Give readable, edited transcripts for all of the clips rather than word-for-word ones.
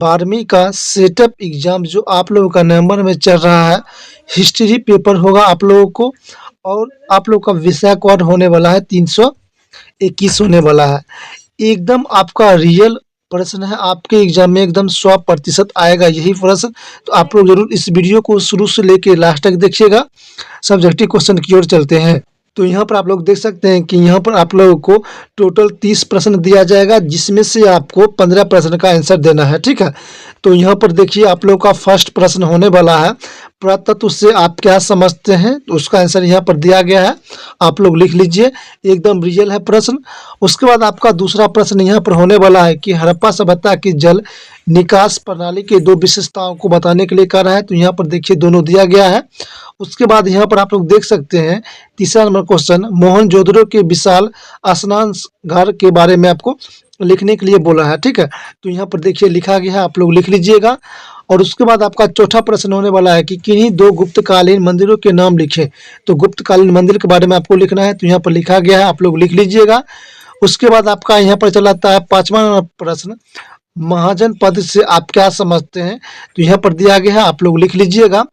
12वीं का setup exam जो आप लोगों का नवंबर में चल रहा है, हिस्ट्री पेपर होगा आप लोगों को। और आप लोग का विषय कोड होने वाला है 321 होने वाला है। एकदम आपका रियल प्रश्न है, आपके एग्जाम में एकदम 100% आएगा यही प्रश्न। तो आप लोग जरूर इस वीडियो को शुरू से लेके लास्ट तक देखिएगा। सब्जेक्टिव क्वेश्चन की ओर चलते हैं। तो यहाँ पर आप लोग देख सकते हैं कि यहाँ पर आप लोगों को टोटल 30 प्रश्न दिया जाएगा, जिसमें से आपको 15 प्रश्न का आंसर देना है, ठीक है। तो यहाँ पर देखिए आप लोगों का फर्स्ट प्रश्न होने वाला है, पुरातत्व से आप क्या समझते हैं, तो उसका आंसर यहाँ पर दिया गया है, आप लोग लिख लीजिए, एकदम रियल है प्रश्न। उसके बाद आपका दूसरा प्रश्न यहाँ पर होने वाला है कि हड़प्पा सभ्यता की जल निकास प्रणाली के 2 विशेषताओं को बताने के लिए कह रहा है। तो यहाँ पर देखिए दोनों दिया गया है। उसके बाद यहाँ पर आप लोग देख सकते हैं तीसरा नंबर क्वेश्चन, मोहनजोदड़ो के विशाल स्नान घर के बारे में आपको लिखने के लिए बोला है, ठीक है। तो यहाँ पर देखिए लिखा गया है, आप लोग लिख लीजिएगा। और उसके बाद आपका चौथा प्रश्न होने वाला है कि किन्हीं 2 गुप्तकालीन मंदिरों के नाम लिखें। तो गुप्तकालीन मंदिर के बारे में आपको लिखना है, तो यहाँ पर लिखा गया है, आप लोग लिख लीजिएगा। उसके बाद आपका यहाँ पर चलाता है 5वां प्रश्न, महाजन पद से आप क्या समझते हैं। तो यहाँ पर दिया गया है, आप लोग लिख लीजिएगा।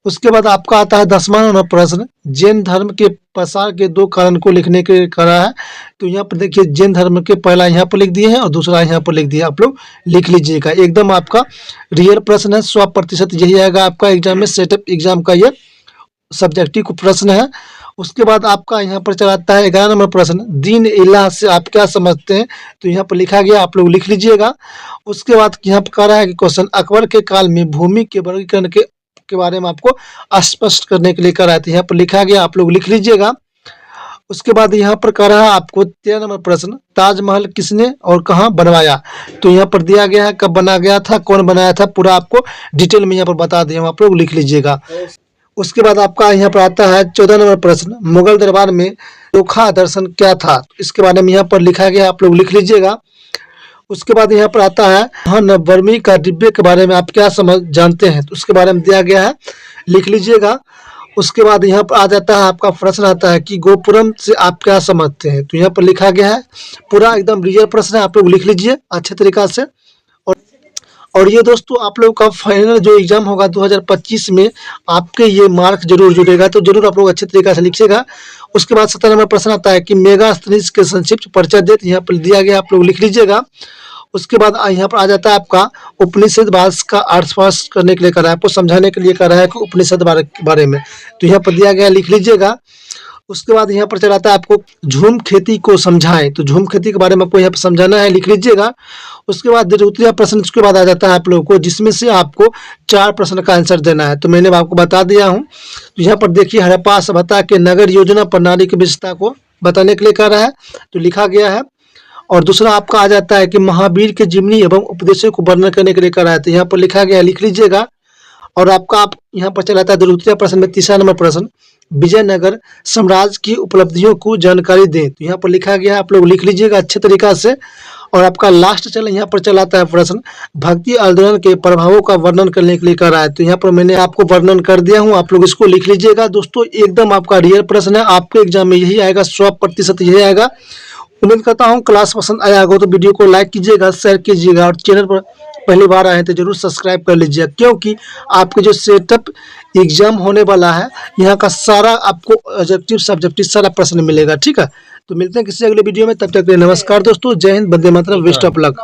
उसके बाद आपका आता है 10वां प्रश्न, जैन धर्म के प्रसार के 2 कारण को लिखने के करा है। तो यहाँ पर देखिए जैन धर्म के पहला यहाँ पर लिख दिए हैं और दूसरा यहाँ पर लिख दिया, आप लोग लिख लीजिएगा। एकदम आपका रियल प्रश्न है, 100% यही आएगा आपका एग्जाम में। सेटअप एग्जाम का ये सब्जेक्टिव प्रश्न है। उसके बाद आपका यहाँ पर चलाता है 11 नंबर प्रश्न, दीन इलाह से आप क्या समझते हैं। तो यहाँ पर लिखा गया, आप लोग लिख लीजिएगा। उसके बाद यहाँ पर कह रहा है कि क्वेश्चन, अकबर के काल में भूमि के वर्गीकरण के बारे में आपको स्पष्ट करने के लिए कह रहा है। तो यहाँ पर लिखा गया, आप लोग लिख लीजिएगा। उसके बाद यहाँ पर कह रहा है आपको 13 नंबर प्रश्न, ताजमहल किसने और कहाँ बनवाया। तो यहाँ पर दिया गया है कब बना गया था, कौन बनाया था, पूरा आपको डिटेल में यहाँ पर बता दिया, आप लोग लिख लीजिएगा। उसके बाद आपका यहाँ पर आता है 14 नंबर प्रश्न, मुगल दरबार में चोखा दर्शन क्या था। इसके बारे में यहाँ पर लिखा गया, आप लोग लिख लीजिएगा। उसके बाद यहाँ पर आता है, हाँ नववर्मी का डिब्बे के बारे में आप क्या जानते हैं। तो उसके बारे में दिया गया है, लिख लीजिएगा। उसके बाद यहाँ पर आ जाता है आपका प्रश्न आता है कि गोपुरम से आप क्या समझते हैं। तो यहाँ पर लिखा गया है, पूरा एकदम रियल प्रश्न है, आप लोग लिख लीजिए अच्छे तरीका से। और ये दोस्तों आप लोगों का फाइनल जो एग्जाम होगा 2025 में, आपके ये मार्क जरूर जुड़ेगा, तो जरूर आप लोग अच्छे तरीके से लिखिएगा। उसके बाद 17 नंबर प्रश्न आता है कि मेगास्थनीज के संक्षिप्त परिचय दे। यहाँ पर दिया गया, आप लोग लिख लीजिएगा। उसके बाद यहाँ पर आ जाता है आपका उपनिषद भाष का अर्थ स्पष्ट करने के लिए कर रहा है, आपको समझाने के लिए कर रहा है कि उपनिषद बारे में। तो यहाँ पर दिया गया, लिख लीजिएगा। उसके बाद यहाँ पर चलाता है आपको झूम खेती को समझाएं। तो झूम खेती के बारे में आपको यहाँ पर समझाना है, लिख लीजिएगा। उसके बाद द्वितीय प्रश्न उसके बाद आ जाता है आप लोगों को, जिसमें से आपको 4 प्रश्न का आंसर देना है। तो मैंने आपको बता दिया हूँ। तो यहाँ पर देखिए हड़प्पा सभ्यता के नगर योजना प्रणाली की विशेषता को बताने के लिए कह रहा है, तो लिखा गया है। और दूसरा आपका आ जाता है कि महावीर के जीवनी एवं उपदेशों को वर्णन करने के लिए कह रहा है, तो यहाँ पर लिखा गया, लिख लीजिएगा। और आपका आप यहाँ पर चलाता है द्वितीय प्रश्न में 3रा नंबर प्रश्न, विजयनगर साम्राज्य की उपलब्धियों को जानकारी दें। तो यहाँ पर लिखा गया है, आप लोग लिख लीजिएगा अच्छे तरीका से। और आपका लास्ट यहाँ पर चलाता है प्रश्न, भक्ति आंदोलन के प्रभावों का वर्णन करने के लिए कह रहा है। तो यहाँ पर मैंने आपको वर्णन कर दिया हूँ, आप लोग इसको लिख लीजिएगा। दोस्तों एकदम आपका रियल प्रश्न है, आपके एग्जाम में यही आएगा, 100% यही आएगा। उम्मीद करता हूँ क्लास पसंद आया होगा, तो वीडियो को लाइक कीजिएगा, शेयर कीजिएगा, और चैनल पर पहली बार आए हैं तो जरूर सब्सक्राइब कर लीजिएगा, क्योंकि आपके जो सेटअप एग्जाम होने वाला है, यहाँ का सारा आपको ऑब्जेक्टिव सब्जेक्टिव सारा प्रश्न मिलेगा, ठीक है। तो मिलते हैं किसी अगले वीडियो में, तब तक के लिए नमस्कार दोस्तों, जय Hind, Vande Mataram, best of luck.